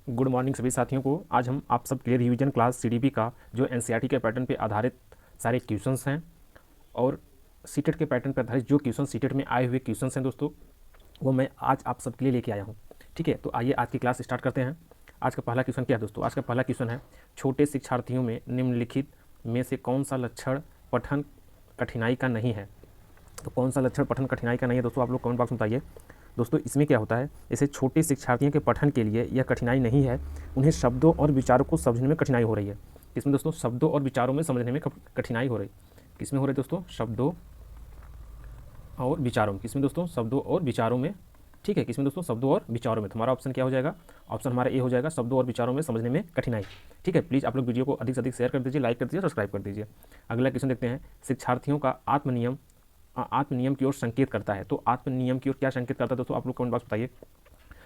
Good morning सभी साथियों को। आज हम आप सब के लिए रिवीजन क्लास सीडीपी का जो एनसीईआरटी के पैटर्न पे आधारित सारे क्वेश्चंस हैं और सीटेट के पैटर्न पर आधारित जो क्वेश्चन सीटेट में आए हुए क्वेश्चंस हैं दोस्तों, वो मैं आज आप सब के लिए लेके आया हूँ। ठीक है, तो आइए आज की क्लास स्टार्ट करते हैं। आज का पहला क्वेश्चन क्या है दोस्तों? आज का पहला क्वेश्चन है, छोटे शिक्षार्थियों में निम्नलिखित में से कौन सा लक्षण पठन कठिनाई का नहीं है? तो कौन सा लक्षण पठन कठिनाई का नहीं है दोस्तों, आप लोग कमेंट बॉक्स में बताइए। दोस्तों इसमें क्या होता है, जैसे छोटे शिक्षार्थियों के पठन के लिए यह कठिनाई नहीं है, उन्हें शब्दों और विचारों को समझने में कठिनाई हो रही है। इसमें दोस्तों शब्दों और विचारों में समझने में कठिनाई हो रही है। किसमें हो रही है दोस्तों? शब्दों और विचारों में। किसमें दोस्तों? शब्दों और विचारों में। ठीक है, किसमें दोस्तों? शब्दों और विचारों में। तो हमारा ऑप्शन क्या हो जाएगा? ऑप्शन हमारा ए हो जाएगा, शब्दों और विचारों में समझने में कठिनाई। ठीक है, प्लीज़ आप लोग वीडियो को अधिक से अधिक शेयर कर दीजिए, लाइक कर दीजिए, सब्सक्राइब कर दीजिए। अगला क्वेश्चन देखते हैं, शिक्षार्थियों का आत्मनियम की ओर संकेत करता है। तो आत्मनियम की ओर क्या संकेत करता है दोस्तों, आप लोग कमेंट बॉक्स बताइए।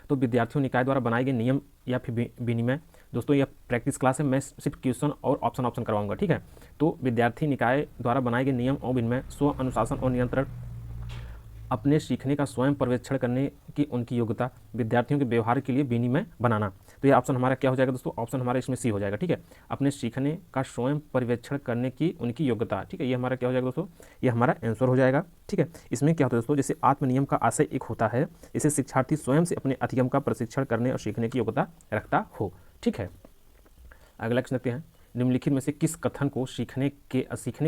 तो विद्यार्थियों निकाय द्वारा बनाए गए नियम या फिर विनिमय। दोस्तों यह प्रैक्टिस क्लास है, मैं सिर्फ क्वेश्चन और ऑप्शन करवाऊंगा। ठीक है, तो विद्यार्थी निकाय द्वारा बनाए गए नियम और विनिमय, स्व अनुशासन और नियंत्रण, अपने सीखने का स्वयं पर्यवेक्षण करने की उनकी योग्यता, विद्यार्थियों के व्यवहार के लिए विनिमय बनाना। तो ये ऑप्शन हमारा क्या हो जाएगा दोस्तों? ऑप्शन हमारा इसमें सी हो जाएगा। ठीक है, अपने सीखने का स्वयं पर्यवेक्षण करने की उनकी योग्यता। ठीक है, ये हमारा क्या हो जाएगा दोस्तों? ये हमारा आंसर हो जाएगा। ठीक है, इसमें क्या होता है दोस्तों, जैसे आत्मनियम का आशय एक होता है, इसे शिक्षार्थी स्वयं से अपने अधिगम का प्रशिक्षण करने और सीखने की योग्यता रखता हो। ठीक है, अगला क्वेश्चन देखते हैं, निम्नलिखित में से किस कथन को सीखने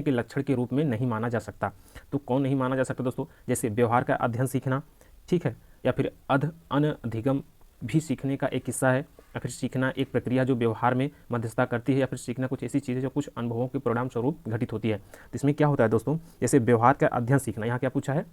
के लक्षण के रूप में नहीं माना जा सकता? तो कौन नहीं माना जा सकता दोस्तों? जैसे व्यवहार का अध्ययन सीखना, ठीक है, या फिर अनधिगम भी सीखने का एक हिस्सा है, या फिर सीखना एक प्रक्रिया जो व्यवहार में मध्यस्थता करती है, या फिर सीखना कुछ ऐसी चीज़ है जो कुछ अनुभवों के परिणाम स्वरूप घटित होती है। तो इसमें क्या होता है दोस्तों, जैसे व्यवहार का अध्ययन सीखना, यहाँ क्या पूछा है?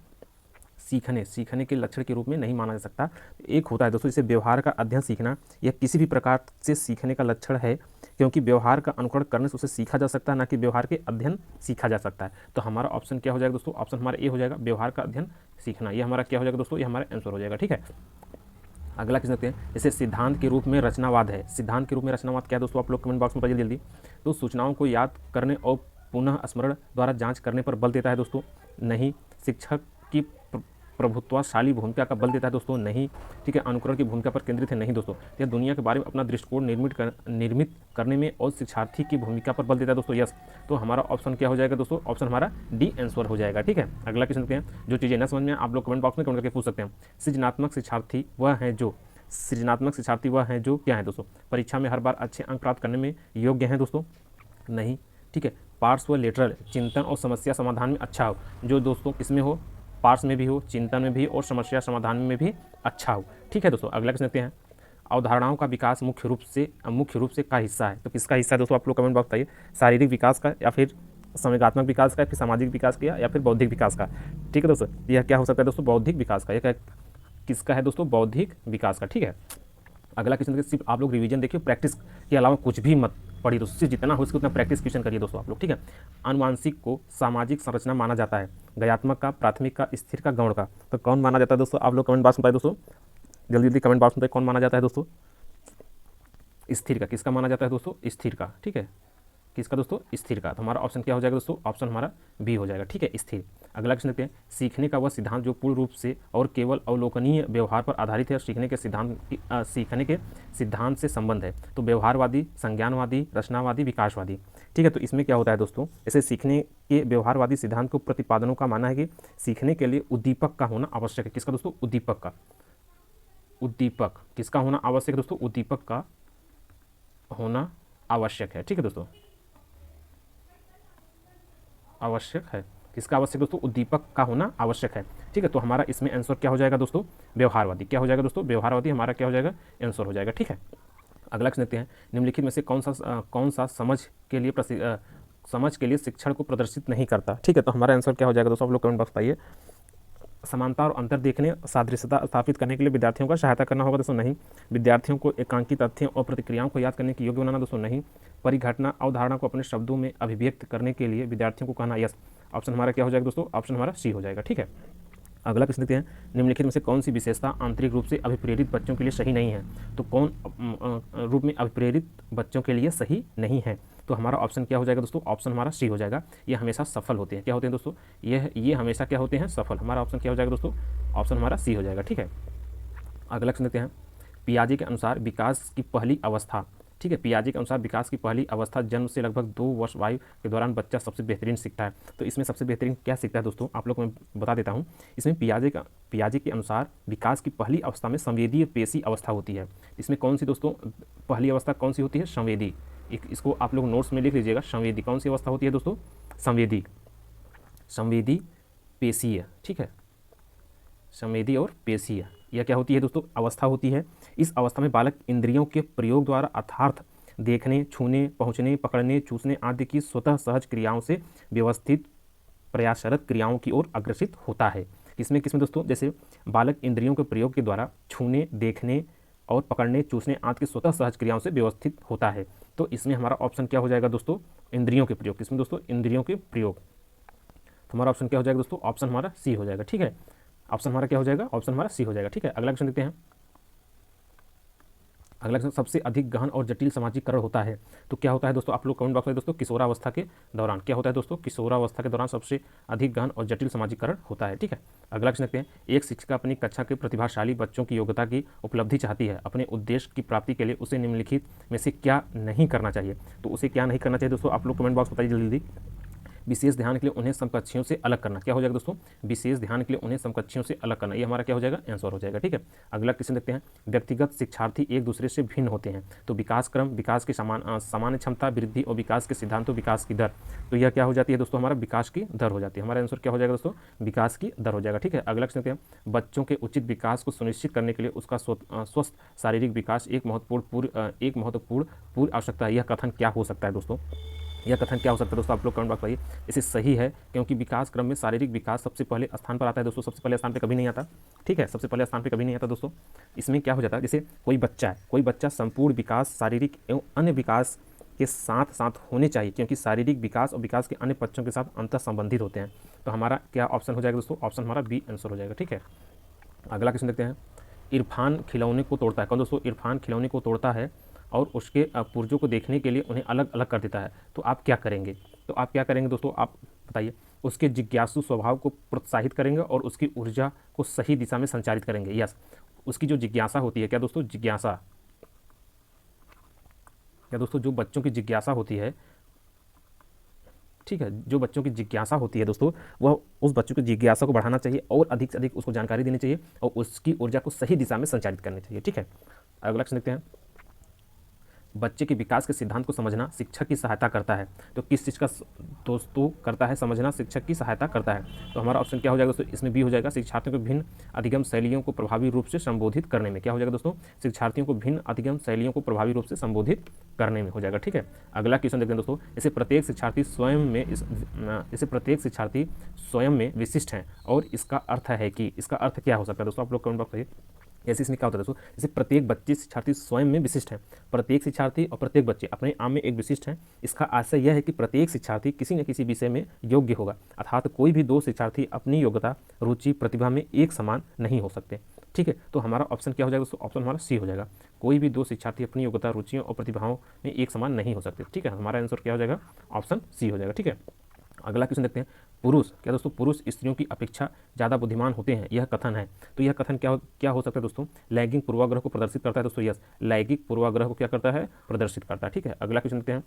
सीखने के लक्षण के रूप में नहीं माना जा सकता। एक होता है दोस्तों, जैसे व्यवहार का अध्ययन सीखना, यह किसी भी प्रकार से सीखने का लक्षण है, क्योंकि व्यवहार का अनुकरण करने से उसे सीखा जा सकता है, ना कि व्यवहार के अध्ययन सीखा जा सकता है। तो हमारा ऑप्शन क्या हो जाएगा दोस्तों? ऑप्शन हमारा ए हो जाएगा, व्यवहार का अध्ययन सीखना। ये हमारा क्या हो जाएगा दोस्तों? ये हमारा आंसर हो जाएगा। ठीक है, अगला किस देखते हैं, जैसे सिद्धांत के रूप में रचनावाद है। सिद्धांत के रूप में रचनावाद क्या है दोस्तों, आप लोग कमेंट बॉक्स में बताइए जल्दी। तो सूचनाओं को याद करने और पुनः स्मरण द्वारा जांच करने पर बल देता है दोस्तों? नहीं। शिक्षक की प्रभुत्वशाली भूमिका का बल देता है दोस्तों? नहीं। ठीक है, अनुकरण की भूमिका पर केंद्रित है? नहीं दोस्तों। यह दुनिया के बारे में अपना दृष्टिकोण निर्मित करने में और शिक्षार्थी की भूमिका पर बल देता है दोस्तों? यस। तो हमारा ऑप्शन क्या हो जाएगा दोस्तों? ऑप्शन हमारा डी आंसर हो जाएगा। ठीक है, अगला क्वेश्चन देखते हैं, जो चीज़ें न समझ में आप लोग कमेंट बॉक्स में कमेंट करके पूछ सकते हैं। सृजनात्मक शिक्षार्थी वह है जो क्या है दोस्तों? परीक्षा में हर बार अच्छे अंक प्राप्त करने में योग्य हैं दोस्तों? नहीं। ठीक है, पार्श्व लेटरल, चिंतन और समस्या समाधान में अच्छा हो, जो दोस्तों किसमें हो? पार्श्व में भी हो, चिंतन में भी और समस्या समाधान में भी अच्छा हो। ठीक है दोस्तों, अगला क्वेश्चन देखते हैं, अवधारणाओं का विकास मुख्य रूप से का हिस्सा है। तो किसका हिस्सा है दोस्तों, आप लोग कमेंट बॉक्स बताइए। शारीरिक विकास का, या फिर संवेगात्मक विकास का, या फिर सामाजिक विकास का, या फिर बौद्धिक विकास का? ठीक है दोस्तों, यह क्या हो सकता है दोस्तों? बौद्धिक विकास का। यह किसका है दोस्तों? बौद्धिक विकास का। ठीक है, अगला क्वेश्चन सिर्फ आप लोग रिवीजन देखिए, प्रैक्टिस के अलावा कुछ भी मत पढ़िए दोस्तों, सिर्फ जितना हो सके उतना प्रैक्टिस क्वेश्चन करिए दोस्तों आप लोग। ठीक है, आनुवांशिक को सामाजिक संरचना माना जाता है, गयात्मक का, प्राथमिक का, स्थिर का, गौण का? तो कौन माना जाता है दोस्तों? आप लोग कमेंट बॉक्स में बताइए दोस्तों, जल्दी जल्दी कमेंट बॉक्स में बताइए कौन माना जाता है दोस्तों? स्थिर का। किसका माना जाता है दोस्तों? स्थिर का। ठीक है, किसका दोस्तों? स्थिर का। तो हमारा ऑप्शन क्या हो जाएगा दोस्तों? ऑप्शन हमारा बी हो जाएगा। ठीक है, स्थिर। अगला क्वेश्चन देखते हैं, सीखने का वह सिद्धांत जो पूर्ण रूप से और केवल अवलोकनीय व्यवहार पर आधारित है और सीखने के सिद्धांत से संबंध है। तो व्यवहारवादी, संज्ञानवादी, रचनावादी, विकासवादी? ठीक है, तो इसमें क्या होता है दोस्तों, जैसे सीखने के व्यवहारवादी सिद्धांत को प्रतिपादनों का मानना है कि सीखने के लिए उद्दीपक का होना आवश्यक है। किसका दोस्तों? उद्दीपक का। उद्दीपक किसका होना आवश्यक है दोस्तों? उद्दीपक का होना आवश्यक है। ठीक है दोस्तों, आवश्यक है। किसका आवश्यक दोस्तों? उद्दीपक का होना आवश्यक है। ठीक है, तो हमारा इसमें आंसर क्या हो जाएगा दोस्तों? व्यवहारवादी। क्या हो जाएगा दोस्तों? व्यवहारवादी हमारा क्या हो जाएगा? आंसर हो जाएगा। ठीक है, अगला क्वेश्चन देखते हैं, निम्नलिखित में से कौन सा समझ के लिए शिक्षण को प्रदर्शित नहीं करता? ठीक है, तो हमारा आंसर क्या हो जाएगा दोस्तों? आप लोग कमेंट बॉक्स बताइए। समानता और अंतर देखने, सादृश्यता स्थापित करने के लिए विद्यार्थियों का सहायता करना होगा दोस्तों? नहीं। विद्यार्थियों को एकांकी तथ्यों और प्रतिक्रियाओं को याद करने के योग्य बनाना दोस्तों? नहीं। परिघटना अवधारणा को अपने शब्दों में अभिव्यक्त करने के लिए विद्यार्थियों को कहना? यस। ऑप्शन हमारा क्या हो जाएगा दोस्तों? ऑप्शन हमारा सी हो जाएगा। ठीक है, अगला प्रश्न देखते हैं, निम्नलिखित में से कौन सी विशेषता आंतरिक रूप से अभिप्रेरित बच्चों के लिए सही नहीं है? तो कौन रूप में अभिप्रेरित बच्चों के लिए सही नहीं है? तो हमारा ऑप्शन क्या हो जाएगा दोस्तों? ऑप्शन हमारा सी हो जाएगा। ये हमेशा सफल होते हैं। क्या होते हैं दोस्तों? ये हमेशा क्या होते हैं? सफल। हमारा ऑप्शन क्या हो जाएगा दोस्तों? ऑप्शन हमारा सी हो जाएगा। ठीक है, अगला प्रश्न देखते हैं, पियाजे के अनुसार विकास की पहली अवस्था, ठीक है, पियाजे के अनुसार विकास की पहली अवस्था जन्म से लगभग 2 वर्ष आयु के दौरान बच्चा सबसे बेहतरीन सीखता है। तो इसमें सबसे बेहतरीन क्या सीखता है दोस्तों, आप लोग को मैं बता देता हूँ। इसमें पियाजे के अनुसार विकास की पहली अवस्था में संवेदीय पेशी अवस्था होती है। इसमें कौन सी दोस्तों पहली अवस्था कौन सी होती है, संवेदी। इसको आप लोग नोट्स में लिख लीजिएगा, संवेदी कौन सी अवस्था होती है दोस्तों, संवेदी पेशीय, ठीक है, संवेदी और पेशीय, यह क्या होती है दोस्तों, अवस्था होती है। इस अवस्था में बालक इंद्रियों के प्रयोग द्वारा अर्थात देखने, छूने, पहुँचने, पकड़ने, चूसने आदि की स्वतः सहज क्रियाओं से व्यवस्थित प्रयासरत क्रियाओं की ओर अग्रसित होता है। किसमें दोस्तों, जैसे बालक इंद्रियों के प्रयोग के द्वारा छूने, देखने और पकड़ने, चूसने आदि की स्वतः सहज क्रियाओं से व्यवस्थित होता है। तो इसमें हमारा ऑप्शन क्या हो जाएगा दोस्तों, इंद्रियों के प्रयोग। किसमें दोस्तों, इंद्रियों के प्रयोग। तो हमारा ऑप्शन क्या हो जाएगा दोस्तों, ऑप्शन हमारा सी हो जाएगा, ठीक है। ऑप्शन हमारा क्या हो जाएगा, ऑप्शन हमारा सी हो जाएगा, ठीक है। अगला क्वेश्चन देखते हैं। अगला क्वेश्चन, सबसे अधिक गहन और जटिल सामाजिकरण होता है। तो क्या होता है दोस्तों, आप लोग कमेंट बॉक्स में दोस्तों, किशोरावस्था के दौरान क्या होता है दोस्तों, किशोरावस्था के दौरान सबसे अधिक गहन और जटिल सामाजिकरण होता है, ठीक है। अगला क्वेश्चन देखते हैं। एक शिक्षिका अपनी कक्षा के प्रतिभाशाली बच्चों की योग्यता की उपलब्धि चाहती है, अपने उद्देश्य की प्राप्ति के लिए उसे निम्नलिखित में से क्या नहीं करना चाहिए। तो उसे क्या नहीं करना चाहिए दोस्तों, आप लोग कमेंट बॉक्स बताइए जल्दी। विशेष ध्यान के लिए उन्हें समकक्षियों से अलग करना, क्या हो जाएगा दोस्तों, विशेष ध्यान के लिए उन्हें समकक्षियों से अलग करना, ये हमारा क्या हो जाएगा, आंसर हो जाएगा, ठीक है। अगला क्वेश्चन देखते हैं। व्यक्तिगत शिक्षार्थी एक दूसरे से भिन्न होते हैं। तो विकास क्रम, विकास की सामान्य क्षमता, वृद्धि और विकास के सिद्धांतों, विकास की दर। तो यह क्या हो जाती है दोस्तों, हमारा विकास की दर हो जाती है। हमारा आंसर क्या हो जाएगा दोस्तों, विकास की दर हो जाएगा, ठीक है। अगला क्वेश्चन देखते हैं। बच्चों के उचित विकास को सुनिश्चित करने के लिए उसका स्वस्थ शारीरिक विकास एक महत्वपूर्ण पूर्व आवश्यकता है। यह कथन क्या हो सकता है दोस्तों, यह कथन क्या हो सकता है दोस्तों, आप लोग कमेंट बॉक्स बताइए। इसे सही है, क्योंकि विकास क्रम में शारीरिक विकास सबसे पहले स्थान पर आता है दोस्तों, सबसे पहले स्थान पे कभी नहीं आता, ठीक है, सबसे पहले स्थान पे कभी नहीं आता दोस्तों। इसमें क्या हो जाता है, जैसे कोई बच्चा संपूर्ण विकास शारीरिक एवं अन्य विकास के साथ साथ होने चाहिए, क्योंकि शारीरिक विकास और विकास के अन्य पक्षों के साथ अंतर संबंधित होते हैं। तो हमारा क्या ऑप्शन हो जाएगा दोस्तों, ऑप्शन हमारा बी आंसर हो जाएगा, ठीक है। अगला क्वेश्चन देखते हैं। इरफान खिलौने को तोड़ता है। कौन दोस्तों, इरफान खिलौने को तोड़ता है और उसके पुर्जों को देखने के लिए उन्हें अलग अलग कर देता है। तो आप क्या करेंगे, तो आप क्या करेंगे दोस्तों, आप बताइए। उसके जिज्ञासु स्वभाव को प्रोत्साहित करेंगे और उसकी ऊर्जा को सही दिशा में संचारित करेंगे। यस, उसकी जो जिज्ञासा होती है, क्या दोस्तों, जिज्ञासा, क्या दोस्तों, जो बच्चों की जिज्ञासा होती है, ठीक है, जो बच्चों की जिज्ञासा होती है दोस्तों, वह उस बच्चों की जिज्ञासा को बढ़ाना चाहिए और अधिक से अधिक उसको जानकारी देनी चाहिए और उसकी ऊर्जा को सही दिशा में संचालित करनी चाहिए, ठीक है। अगला क्वेश्चन देखते हैं। बच्चे के विकास के सिद्धांत को समझना शिक्षक की सहायता करता है। तो किस चीज़ का दोस्तों करता है, समझना शिक्षक की सहायता करता है। तो हमारा ऑप्शन क्या हो जाएगा दोस्तों, इसमें बी हो जाएगा। शिक्षार्थियों को भिन्न अधिगम शैलियों को प्रभावी रूप से संबोधित करने में, क्या हो जाएगा दोस्तों, शिक्षार्थियों को भिन्न अधिगम शैलियों को प्रभावी रूप से संबोधित करने में हो जाएगा, ठीक है। अगला क्वेश्चन देखते हैं दोस्तों। इसे प्रत्येक शिक्षार्थी स्वयं में विशिष्ट है और इसका अर्थ है कि, इसका अर्थ क्या हो सकता है दोस्तों, आप लोग कमेंट बॉक्स में। जैसे इसमें क्या होता है दोस्तों, जैसे प्रत्येक बच्चे शिक्षार्थी स्वयं में विशिष्ट है, प्रत्येक शिक्षार्थी और प्रत्येक बच्चे अपने आप में एक विशिष्ट है। इसका आशय यह है कि प्रत्येक शिक्षार्थी किसी न किसी विषय में योग्य होगा, अर्थात कोई भी दो शिक्षार्थी अपनी योग्यता, रुचि, प्रतिभा में एक समान नहीं हो सकते, ठीक है। तो हमारा ऑप्शन क्या हो जाएगा दोस्तों, ऑप्शन हमारा सी हो जाएगा। कोई भी दो शिक्षार्थी अपनी योग्यता, रुचियों और प्रतिभाओं में एक समान नहीं हो सकते, ठीक है। हमारा आंसर क्या हो जाएगा, ऑप्शन सी हो जाएगा, ठीक है। अगला क्वेश्चन देखते हैं। पुरुष, क्या दोस्तों, पुरुष स्त्रियों की अपेक्षा ज़्यादा बुद्धिमान होते हैं, यह कथन है। तो यह कथन क्या हो सकता है दोस्तों, लैंगिक पूर्वाग्रह को प्रदर्शित करता है दोस्तों। यस, लैंगिक पूर्वाग्रह को क्या करता है, प्रदर्शित करता है, ठीक है। अगला क्वेश्चन देखते हैं।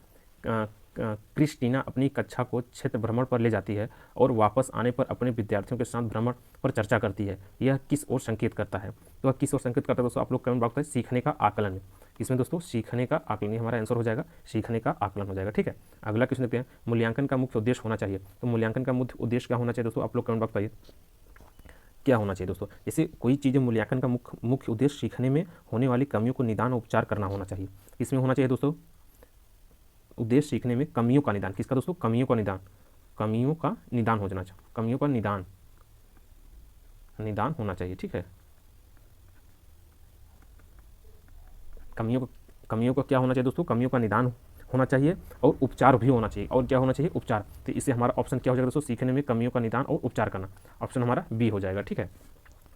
क्रिस्टीना अपनी कक्षा को क्षेत्र भ्रमण पर ले जाती है और वापस आने पर अपने विद्यार्थियों के साथ भ्रमण पर चर्चा करती है। यह किस ओर संकेत करता है, तो वह किस ओर संकेत करता है दोस्तों, आप लोग कमेंट बॉक्स में। सीखने का आकलन, इसमें दोस्तों सीखने का आकलन, हमारा आंसर हो जाएगा, सीखने का आकलन हो जाएगा, ठीक है। अगला क्वेश्चन देखते हैं। मूल्यांकन का मुख्य उद्देश्य होना चाहिए। तो मूल्यांकन का मुख्य उद्देश्य क्या होना चाहिए दोस्तों, आप लोग कमेंट बॉक्स पाइए, क्या होना चाहिए दोस्तों। जैसे कोई चीज़ मूल्यांकन का मुख्य उद्देश्य सीखने में होने वाली कमियों को निदान और उपचार करना होना चाहिए। इसमें होना चाहिए दोस्तों उद्देश्य सीखने में कमियों का निदान, किसका दोस्तों, कमियों का निदान, कमियों का निदान हो जाना चाहिए, कमियों का निदान होना चाहिए, ठीक है। कमियों का क्या होना चाहिए दोस्तों, कमियों का निदान होना चाहिए और उपचार भी होना चाहिए। और क्या होना चाहिए, उपचार। तो इससे हमारा ऑप्शन क्या हो जाएगा दोस्तों, सीखने में कमियों का निदान और उपचार करना, ऑप्शन हमारा बी हो जाएगा, ठीक है।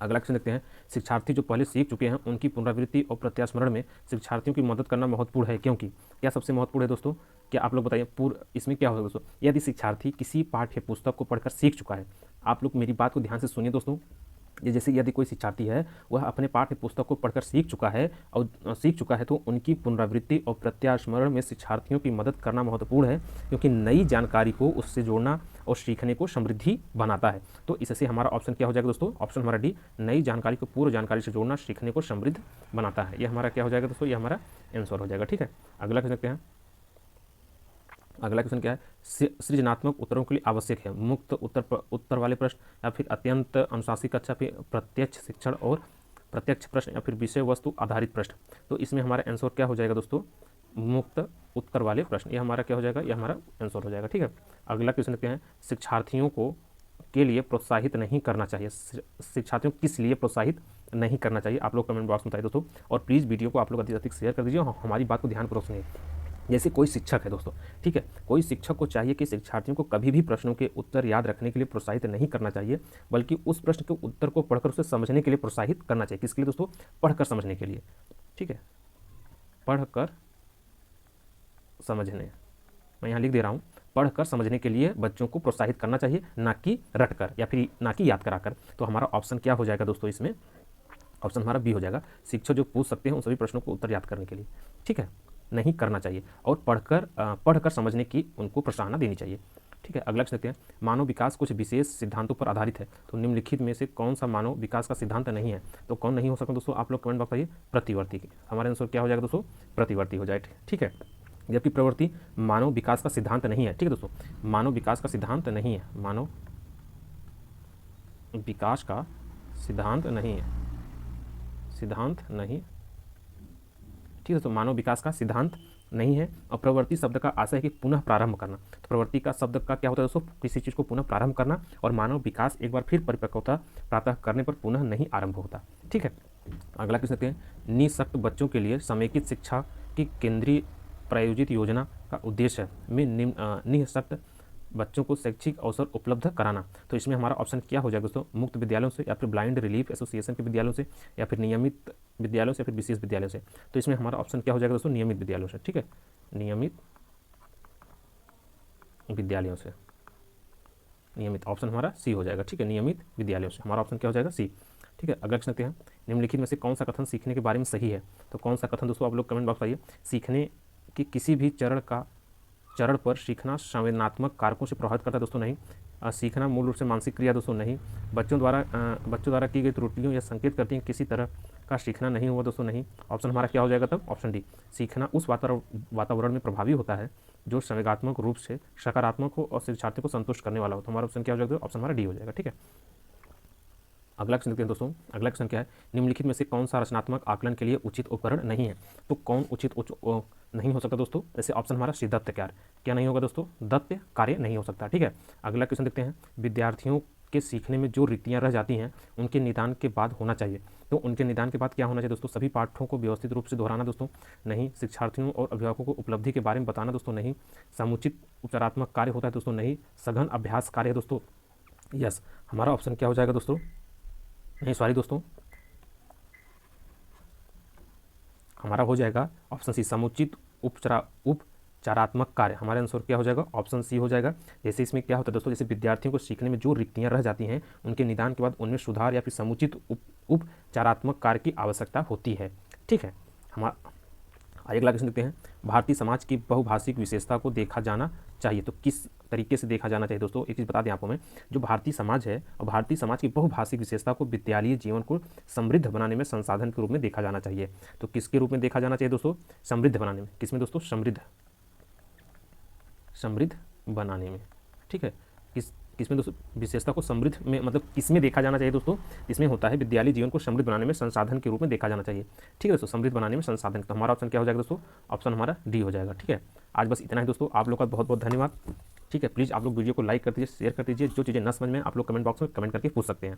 अगला क्वेश्चन देखते हैं। शिक्षार्थी जो पहले सीख चुके हैं उनकी पुनरावृत्ति और प्रत्यास्मरण में शिक्षार्थियों की मदद करना महत्वपूर्ण है, क्योंकि क्या सबसे महत्वपूर्ण है दोस्तों, क्या आप लोग बताइए। इसमें क्या होगा दोस्तों, यदि शिक्षार्थी किसी पाठ्य पुस्तक को पढ़कर सीख चुका है, आप लोग मेरी बात को ध्यान से सुनिए दोस्तों, ये जैसे यदि कोई शिक्षार्थी है वह अपने पाठ्य पुस्तक को पढ़कर सीख चुका है तो उनकी पुनरावृत्ति और प्रत्यास्मरण में शिक्षार्थियों की मदद करना महत्वपूर्ण है, क्योंकि नई जानकारी को उससे जोड़ना और सीखने को समृद्धि बनाता है। तो इससे हमारा ऑप्शन क्या हो जाएगा दोस्तों? ऑप्शन हमारा डी, नई जानकारी को पूर्व जानकारी से जोड़ना सीखने को समृद्ध बनाता है। ये हमारा क्या हो जाएगा दोस्तों? ये हमारा आंसर हो जाएगा। ठीक है, अगला क्वेश्चन क्या है? अगला क्वेश्चन क्या है? सृजनात्मक उत्तरों के लिए आवश्यक है मुक्त उत्तर वाले प्रश्न, या फिर अत्यंत अनुशासित कक्षा, फिर प्रत्यक्ष शिक्षण और प्रत्यक्ष प्रश्न, या फिर विषय वस्तु आधारित प्रश्न। तो इसमें हमारा आंसर क्या हो जाएगा दोस्तों? मुक्त उत्तर वाले प्रश्न। ये हमारा क्या हो जाएगा? ये हमारा आंसर हो जाएगा। ठीक है, अगला क्वेश्चन क्या है? शिक्षार्थियों को के लिए प्रोत्साहित नहीं करना चाहिए। शिक्षार्थियों को किस लिए प्रोत्साहित नहीं करना चाहिए? आप लोग कमेंट बॉक्स में बताइए दोस्तों, और प्लीज़ वीडियो को आप लोग अधिक शेयर कर दीजिए और हमारी बात को ध्यानपूर्वक सुनिए। जैसे कोई शिक्षक है दोस्तों, ठीक है, कोई शिक्षक को चाहिए कि शिक्षार्थियों को कभी भी प्रश्नों के उत्तर याद रखने के लिए प्रोत्साहित नहीं करना चाहिए, बल्कि उस प्रश्न के उत्तर को पढ़कर उसे समझने के लिए प्रोत्साहित करना चाहिए। किसके लिए दोस्तों? पढ़कर समझने के लिए। ठीक है, पढ़कर समझने, मैं यहाँ लिख दे रहा हूँ, पढ़कर समझने के लिए बच्चों को प्रोत्साहित करना चाहिए, ना कि रटकर या फिर ना कि याद कराकर। तो हमारा ऑप्शन क्या हो जाएगा दोस्तों? इसमें ऑप्शन हमारा बी हो जाएगा। शिक्षक जो पूछ सकते हैं उन सभी प्रश्नों को उत्तर याद करने के लिए, ठीक है, नहीं करना चाहिए, और पढ़कर समझने की उनको प्रोत्साहन देनी चाहिए। ठीक है, अगला देखते हैं, मानव विकास कुछ विशेष सिद्धांतों पर आधारित है, तो निम्नलिखित में से कौन सा मानव विकास का सिद्धांत नहीं है? तो कौन नहीं हो सकता दोस्तों? आप लोग कमेंट बॉक्स बताइए। प्रतिवर्ती। हमारा आंसर क्या हो जाएगा दोस्तों? प्रतिवर्ती हो जाए। ठीक है, जबकि प्रवृत्ति मानव विकास का सिद्धांत नहीं है। ठीक है दोस्तों, मानव विकास का सिद्धांत नहीं है, मानव विकास का सिद्धांत नहीं है, सिद्धांत नहीं। ठीक है दोस्तों, मानव विकास का सिद्धांत नहीं है। और प्रवृत्ति शब्द का आशय है कि पुनः प्रारंभ करना। तो प्रवृत्ति का शब्द का क्या होता है दोस्तों? किसी चीज़ को पुनः प्रारंभ करना, और मानव विकास एक बार फिर परिपक्वता प्राप्त करने पर पुनः नहीं आरंभ होता। ठीक है, अगला क्वेश्चन देखते हैं, निःशक्त बच्चों के लिए समेकित शिक्षा की केंद्रीय प्रायोजित योजना का उद्देश्य में निःशक्त बच्चों को शैक्षिक अवसर उपलब्ध कराना। तो इसमें हमारा ऑप्शन क्या हो जाएगा दोस्तों? मुक्त विद्यालयों से, या फिर ब्लाइंड रिलीफ एसोसिएशन के विद्यालयों से, या फिर नियमित विद्यालयों से, या फिर विशेष विद्यालयों से। तो इसमें हमारा ऑप्शन क्या हो जाएगा दोस्तों? नियमित विद्यालयों से। ठीक है, नियमित विद्यालयों से, नियमित, ऑप्शन हमारा सी हो जाएगा। ठीक है, नियमित विद्यालयों से, हमारा ऑप्शन क्या हो जाएगा? सी। ठीक है, अगला क्वेश्चन हैं, निम्नलिखित में से कौन सा कथन सीखने के बारे में सही है? तो कौन सा कथन दोस्तों? आप लोग कमेंट बॉक्स आइए। सीखने की किसी भी चरण पर सीखना संवेदनात्मक कारकों से प्रभावित करता है दोस्तों? नहीं। सीखना मूल रूप से मानसिक क्रिया दोस्तों? नहीं। बच्चों द्वारा की गई त्रुटियों या संकेत करती हैं किसी तरह का सीखना नहीं हुआ दोस्तों? नहीं। ऑप्शन हमारा क्या हो जाएगा तब? ऑप्शन डी, सीखना उस वातावरण में प्रभावी होता है जो संवेगात्मक रूप से सकारात्मक हो और शिक्षार्थी को संतुष्ट करने वाला हो। तो हमारा ऑप्शन क्या हो जाएगा? ऑप्शन हमारा डी हो जाएगा। ठीक है, अगला क्वेश्चन देखते हैं दोस्तों। अगला क्वेश्चन क्या है? निम्नलिखित में से कौन सा रचनात्मक आकलन के लिए उचित उपकरण नहीं है? तो कौन उचित नहीं हो सकता दोस्तों? जैसे ऑप्शन हमारा सी, दत्त कार्य। क्या नहीं होगा दोस्तों? दत्त कार्य नहीं हो सकता। ठीक है, अगला क्वेश्चन देखते हैं, विद्यार्थियों के सीखने में जो रिक्तियाँ रह जाती हैं उनके निदान के बाद होना चाहिए। तो उनके निदान के बाद क्या होना चाहिए दोस्तों? सभी पाठों को व्यवस्थित रूप से दोहराना दोस्तों? नहीं। शिक्षार्थियों और अभिभावकों को उपलब्धि के बारे में बताना दोस्तों? नहीं। समुचित उपचारात्मक कार्य होता है दोस्तों? नहीं। सघन अभ्यास कार्य है दोस्तों? यस। हमारा ऑप्शन क्या हो जाएगा दोस्तों? नहीं, सॉरी दोस्तों, हमारा हो जाएगा ऑप्शन सी, समुचित उपचारात्मक कार्य। हमारे आंसर क्या हो जाएगा? ऑप्शन सी हो जाएगा। जैसे इसमें क्या होता है दोस्तों? जैसे विद्यार्थियों को सीखने में जो रिक्तियां रह जाती हैं उनके निदान के बाद उनमें सुधार या फिर समुचित उपचारात्मक कार्य की आवश्यकता होती है। ठीक है, हमारा अगला क्वेश्चन देखते हैं, भारतीय समाज की बहुभाषिक विशेषता को देखा जाना चाहिए। तो किस तरीके से देखा जाना चाहिए दोस्तों? एक चीज़ बता दें आपको मैं, जो भारतीय समाज है और भारतीय समाज की बहुभाषिक विशेषता को विद्यालयी जीवन को समृद्ध बनाने में संसाधन के रूप में देखा जाना चाहिए। तो किसके रूप में देखा जाना चाहिए दोस्तों? समृद्ध बनाने में। किसमें दोस्तों? समृद्ध बनाने में। ठीक है, किसमें दोस्तों? विशेषता को समृद्ध में, मतलब किसमें देखा जाना चाहिए दोस्तों? इसमें होता है विद्यालय जीवन को समृद्ध बनाने में संसाधन के रूप में देखा जाना चाहिए। ठीक है दोस्तों, समृद्ध बनाने में संसाधन। तो हमारा ऑप्शन क्या हो जाएगा दोस्तों? ऑप्शन हमारा डी हो जाएगा। ठीक है, आज बस इतना ही दोस्तों। आप लोग का बहुत बहुत धन्यवाद। ठीक है, प्लीज़ आप लोग वीडियो को लाइक कर दीजिए, शेयर कर दीजिए। जो चीज़ें न समझ में आप लोग कमेंट बॉक्स में कमेंट करके पूछ सकते हैं।